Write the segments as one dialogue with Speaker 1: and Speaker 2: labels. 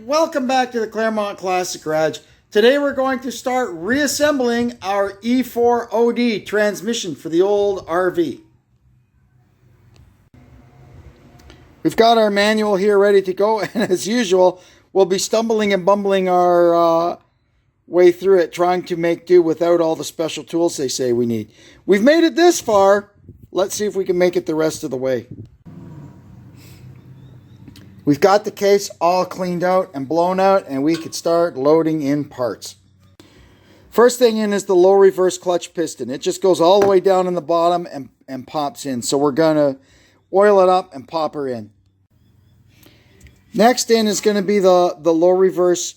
Speaker 1: welcome back to the Claremont Classic Garage. Today we're going to start reassembling our E4OD transmission for the old RV. We've got our manual here ready to go, and as usual, we'll be stumbling and bumbling our way through it, trying to make do without all the special tools they say we need. We've made it this far. Let's see if we can make it the rest of the way. We've got the case all cleaned out and blown out, and we could start loading in parts. First thing in is the low reverse clutch piston. It just goes all the way down in the bottom and pops in. So we're going to oil it up and pop her in. Next in is going to be the low reverse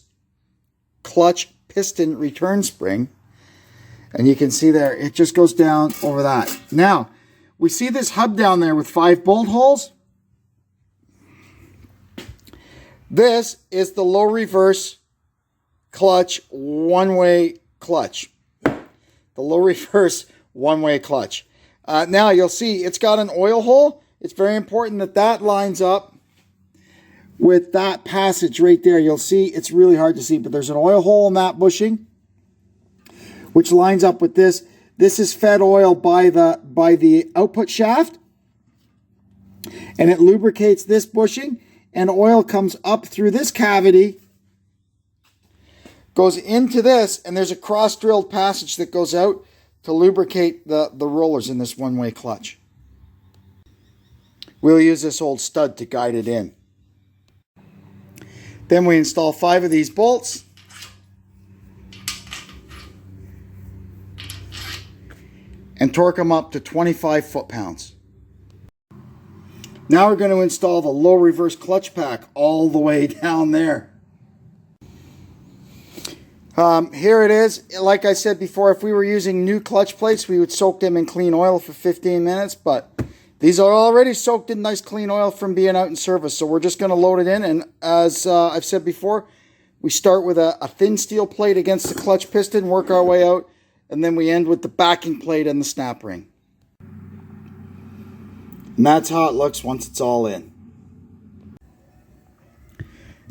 Speaker 1: clutch piston return spring. And you can see there, it just goes down over that. Now, we see this hub down there with 5 bolt holes. This is the low reverse clutch one-way clutch. The low reverse one-way clutch. Now you'll see it's got an oil hole. It's very important that that lines up with that passage right there. You'll see it's really hard to see, but there's an oil hole in that bushing, which lines up with this. This is fed oil by the output shaft, and it lubricates this bushing. And oil comes up through this cavity, goes into this, and there's a cross-drilled passage that goes out to lubricate the rollers in this one-way clutch. We'll use this old stud to guide it in. Then we install 5 of these bolts. And torque them up to 25 foot-pounds. Now we're going to install the low reverse clutch pack all the way down there. Here it is. Like I said before, if we were using new clutch plates, we would soak them in clean oil for 15 minutes. But these are already soaked in nice clean oil from being out in service. So we're just going to load it in. And as I've said before, we start with a thin steel plate against the clutch piston, work our way out, and then we end with the backing plate and the snap ring. And that's how it looks once it's all in.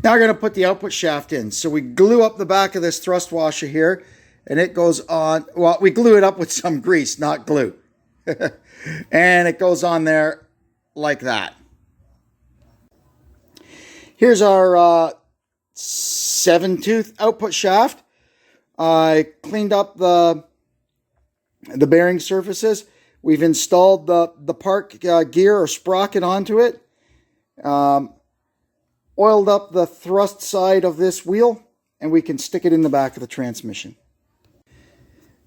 Speaker 1: Now we're going to put the output shaft in. So we glue up the back of this thrust washer here, and it goes on. Well, we glue it up with some grease, not glue. And it goes on there like that. Here's our 7-tooth output shaft. I cleaned up the bearing surfaces. We've installed the park gear or sprocket onto it. Oiled up the thrust side of this wheel, and we can stick it in the back of the transmission.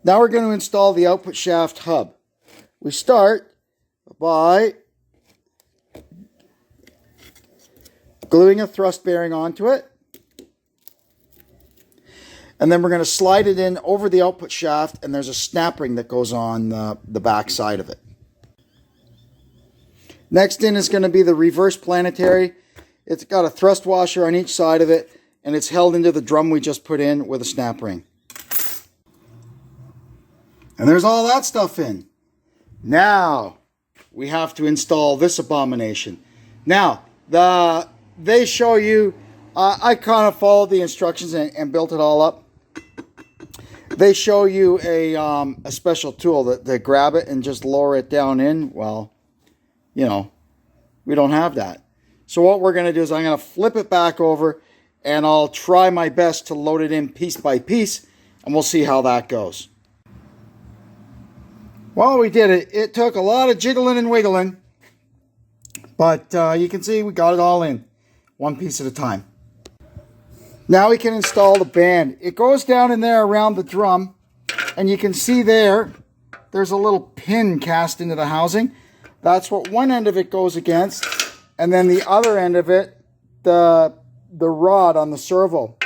Speaker 1: Now we're going to install the output shaft hub. We start by gluing a thrust bearing onto it. And then we're going to slide it in over the output shaft, and there's a snap ring that goes on the back side of it. Next in is going to be the reverse planetary. It's got a thrust washer on each side of it, and it's held into the drum we just put in with a snap ring. And there's all that stuff in. Now we have to install this abomination. Now, they show you, I kind of followed the instructions and built it all up. They show you a special tool that grab it and just lower it down in. Well, you know, we don't have that. So what we're going to do is I'm going to flip it back over, and I'll try my best to load it in piece by piece, and we'll see how that goes. Well, we did it. It took a lot of jiggling and wiggling, but you can see we got it all in, one piece at a time. Now we can install the band. It goes down in there around the drum, and you can see there's a little pin cast into the housing. That's what one end of it goes against, and then the other end of it, the rod on the servo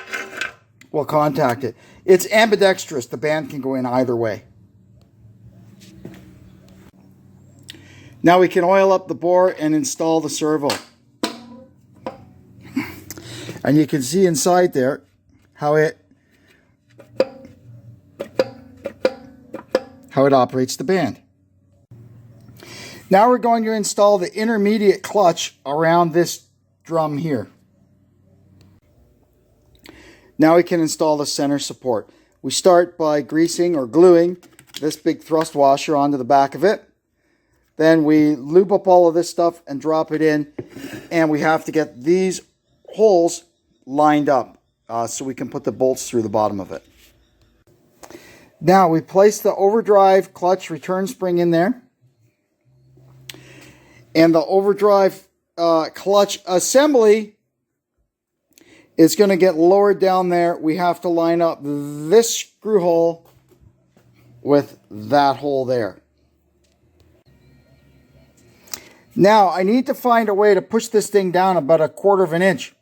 Speaker 1: will contact it. It's ambidextrous. The band can go in either way. Now we can oil up the bore and install the servo. And you can see inside there how it operates the band. Now we're going to install the intermediate clutch around this drum here. Now we can install the center support. We start by greasing or gluing this big thrust washer onto the back of it. Then we lube up all of this stuff and drop it in. And we have to get these holes lined up so we can put the bolts through the bottom of it. Now we place the overdrive clutch return spring in there. And the overdrive clutch assembly is going to get lowered down there. We have to line up this screw hole with that hole there. Now I need to find a way to push this thing down about 1/4 of an inch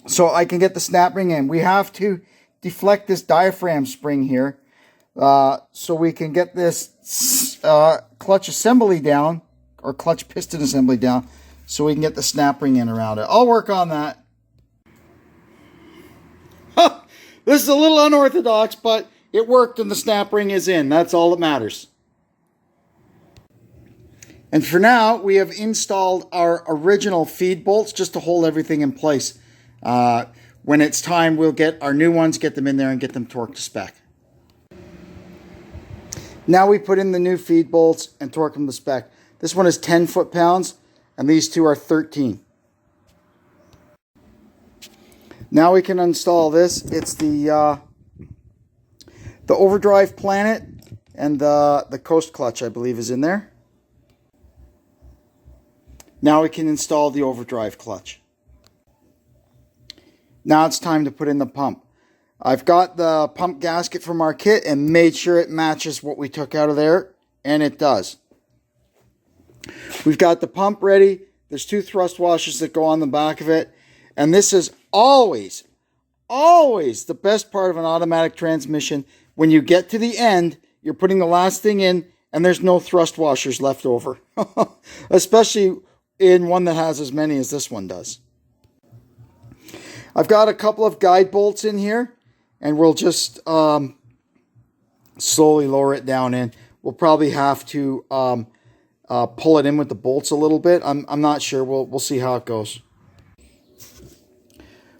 Speaker 1: so I can get the snap ring in. We have to deflect this diaphragm spring here so we can get this clutch assembly down, or clutch piston assembly down, so we can get the snap ring in around it. I'll work on that. This is a little unorthodox, but it worked and the snap ring is in. That's all that matters. And for now, we have installed our original feed bolts just to hold everything in place. When it's time, we'll get our new ones, get them in there and get them torqued to spec. Now we put in the new feed bolts and torque them to spec. This one is 10 foot-pounds and these two are 13. Now we can install this. It's the overdrive planet and the coast clutch, I believe, is in there. Now we can install the overdrive clutch. Now it's time to put in the pump. I've got the pump gasket from our kit and made sure it matches what we took out of there, and it does. We've got the pump ready. There's 2 thrust washers that go on the back of it. And this is always the best part of an automatic transmission. When you get to the end, you're putting the last thing in and there's no thrust washers left over. Especially in one that has as many as this one does. I've got a couple of guide bolts in here and we'll just slowly lower it down in. We'll probably have to pull it in with the bolts a little bit. I'm not sure. We'll see how it goes.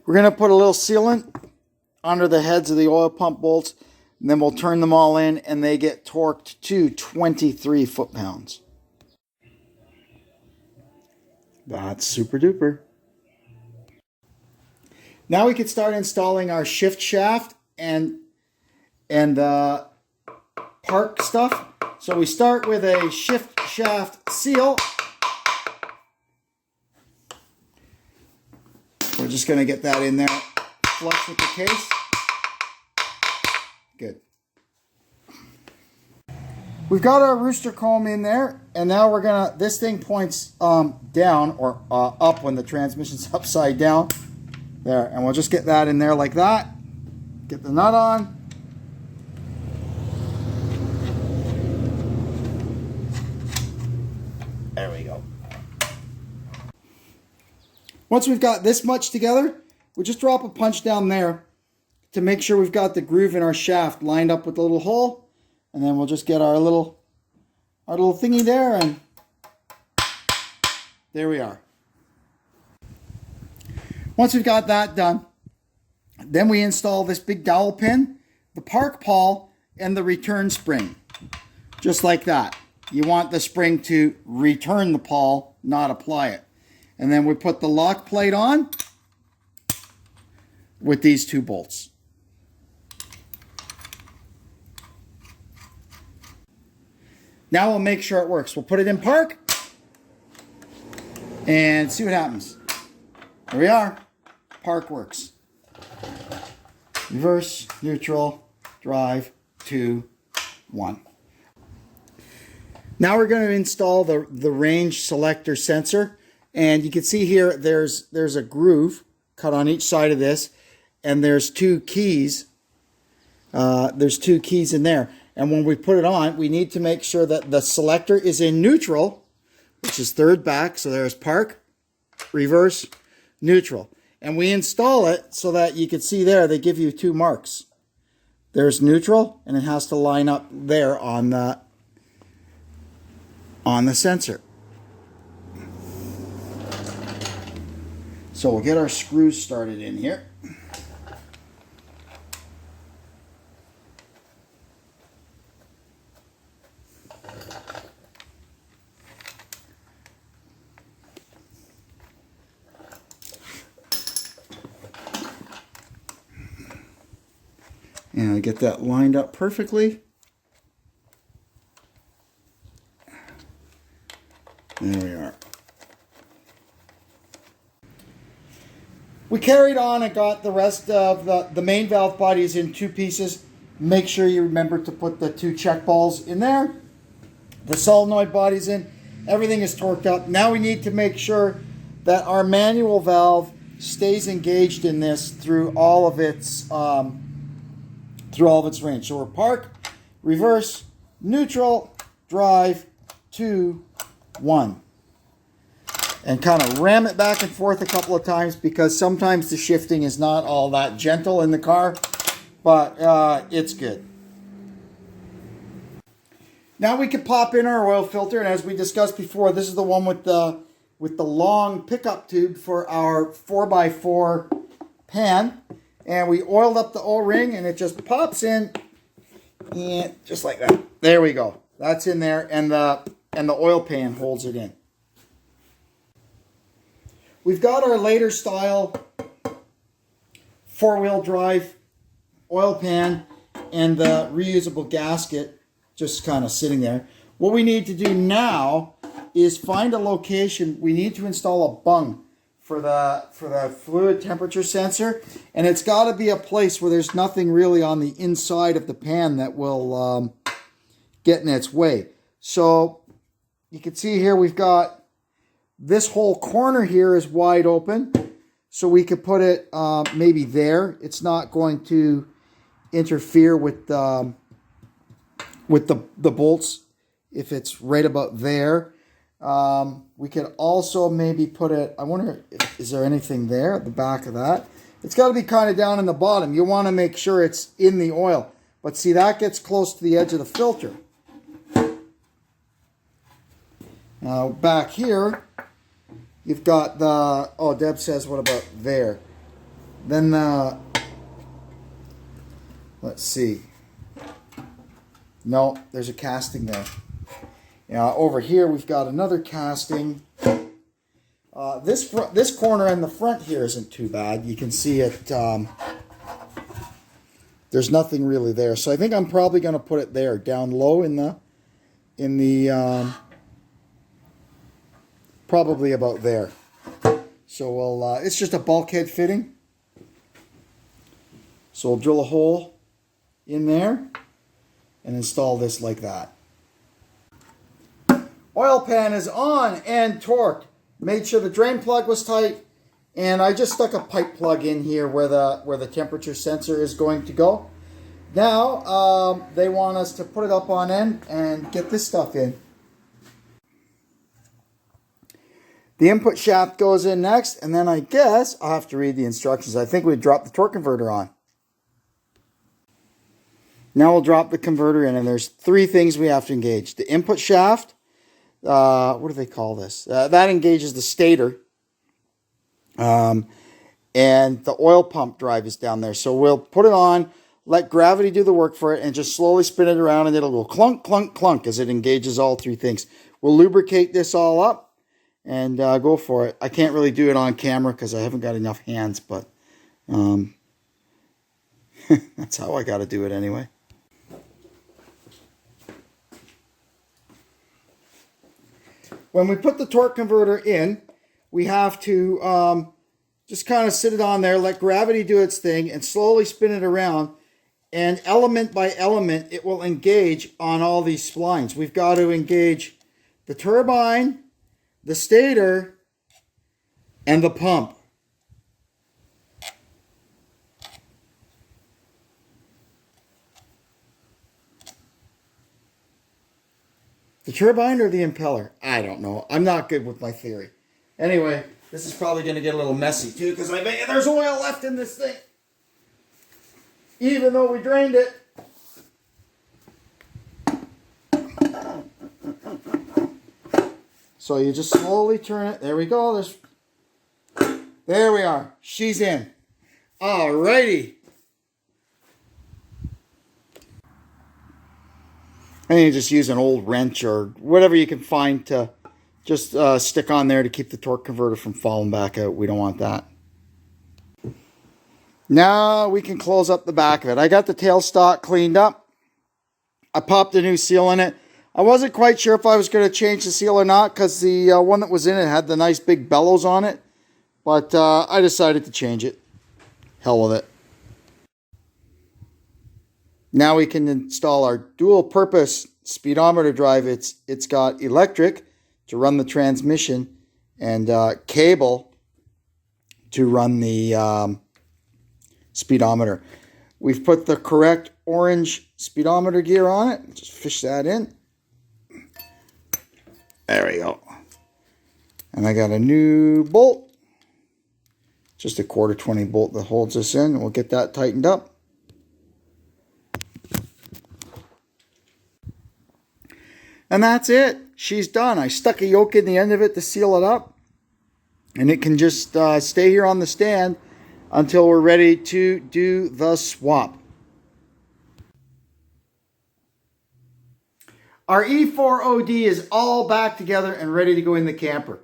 Speaker 1: We're going to put a little sealant under the heads of the oil pump bolts, and then we'll turn them all in, and they get torqued to 23 foot-pounds. That's super duper. Now we can start installing our shift shaft and park stuff. So we start with a shift shaft seal. We're just going to get that in there flush with the case. Good. We've got our rooster comb in there, and now we're going to, this thing points down or up when the transmission's upside down. There, and we'll just get that in there like that. Get the nut on. There we go. Once we've got this much together, we just drop a punch down there to make sure we've got the groove in our shaft lined up with the little hole. And then we'll just get our little thingy there, and there we are. Once we've got that done, then we install this big dowel pin, the park pawl, and the return spring. Just like that. You want the spring to return the pawl, not apply it. And then we put the lock plate on with these 2 bolts. Now we'll make sure it works. We'll put it in park and see what happens. There we are. Park works. Reverse, neutral, drive, 2, 1. Now we're going to install the range selector sensor. And you can see here there's a groove cut on each side of this, and there's 2 keys. There's 2 keys in there. And when we put it on, we need to make sure that the selector is in neutral, which is 3rd back. So there's park, reverse, neutral. And we install it so that you can see there, they give you 2 marks. There's neutral, and it has to line up there on the sensor. So we'll get our screws started in here. And get that lined up perfectly. There we are. We carried on and got the rest of the main valve bodies in 2 pieces. Make sure you remember to put the 2 check balls in there. The solenoid body's in. Everything is torqued up. Now we need to make sure that our manual valve stays engaged in this through all of its range. So we're park, reverse, neutral, drive, 2, 1. And kind of ram it back and forth a couple of times, because sometimes the shifting is not all that gentle in the car, but it's good. Now we can pop in our oil filter, and as we discussed before, this is the one with the long pickup tube for our 4x4 pan. And we oiled up the O-ring, and it just pops in, and just like that. There we go. That's in there, and the oil pan holds it in. We've got our later style 4-wheel drive oil pan and the reusable gasket just kind of sitting there. What we need to do now is find a location. We need to install a bung for the fluid temperature sensor, and it's got to be a place where there's nothing really on the inside of the pan that will get in its way. So you can see here we've got this whole corner here is wide open, so we could put it maybe there. It's not going to interfere with the bolts if it's right about there. We could also maybe put it, I wonder, is there anything there at the back of that? It's got to be kind of down in the bottom. You want to make sure it's in the oil. But see, that gets close to the edge of the filter. Now back here, you've got the, oh, Deb says, what about there? Then let's see. No, there's a casting there. Over here we've got another casting. This corner in the front here isn't too bad. You can see it. There's nothing really there, so I think I'm probably going to put it there, down low in the probably about there. So we'll. It's just a bulkhead fitting. So we'll drill a hole in there and install this like that. Oil pan is on and torqued. Made sure the drain plug was tight, and I just stuck a pipe plug in here where the temperature sensor is going to go. Now they want us to put it up on end and get this stuff in. The input shaft goes in next, and then I guess I'll have to read the instructions. I think we drop the torque converter on. Now we'll drop the converter in, and there's 3 things we have to engage. The input shaft. What do they call this? That engages the stator. And the oil pump drive is down there. So we'll put it on, let gravity do the work for it, and just slowly spin it around, and it'll go clunk, clunk, clunk as it engages all 3 things. We'll lubricate this all up and go for it. I can't really do it on camera because I haven't got enough hands, but that's how I got to do it anyway. When we put the torque converter in, we have to just kind of sit it on there, let gravity do its thing, and slowly spin it around. And element by element, it will engage on all these splines. We've got to engage the turbine, the stator, and the pump. The turbine or the impeller? I don't know. I'm not good with my theory. Anyway, this is probably going to get a little messy too, because I bet there's oil left in this thing, even though we drained it. So you just slowly turn it. There we go. There we are. She's in. Alrighty. And you just use an old wrench or whatever you can find to just stick on there to keep the torque converter from falling back out. We don't want that. Now we can close up the back of it. I got the tailstock cleaned up. I popped a new seal in it. I wasn't quite sure if I was going to change the seal or not because the one that was in it had the nice big bellows on it. But I decided to change it. Hell with it. Now we can install our dual purpose speedometer drive. It's got electric to run the transmission and cable to run the speedometer. We've put the correct orange speedometer gear on it. Just fish that in. There we go. And I got a new bolt. Just a 1/4 bolt that holds this in. We'll get that tightened up. And that's it. She's done. I stuck a yoke in the end of it to seal it up. And it can just stay here on the stand until we're ready to do the swap. Our E4OD is all back together and ready to go in the camper.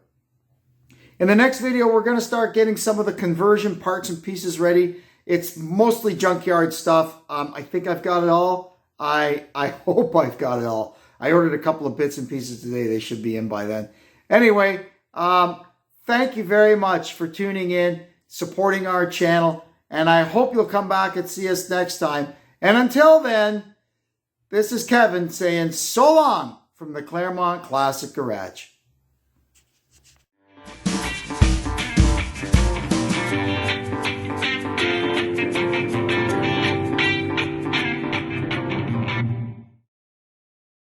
Speaker 1: In the next video, we're going to start getting some of the conversion parts and pieces ready. It's mostly junkyard stuff. I think I've got it all. I hope I've got it all. I ordered a couple of bits and pieces today. They should be in by then. Anyway, thank you very much for tuning in, supporting our channel, and I hope you'll come back and see us next time. And until then, this is Kevin saying so long from the Claremont Classic Garage.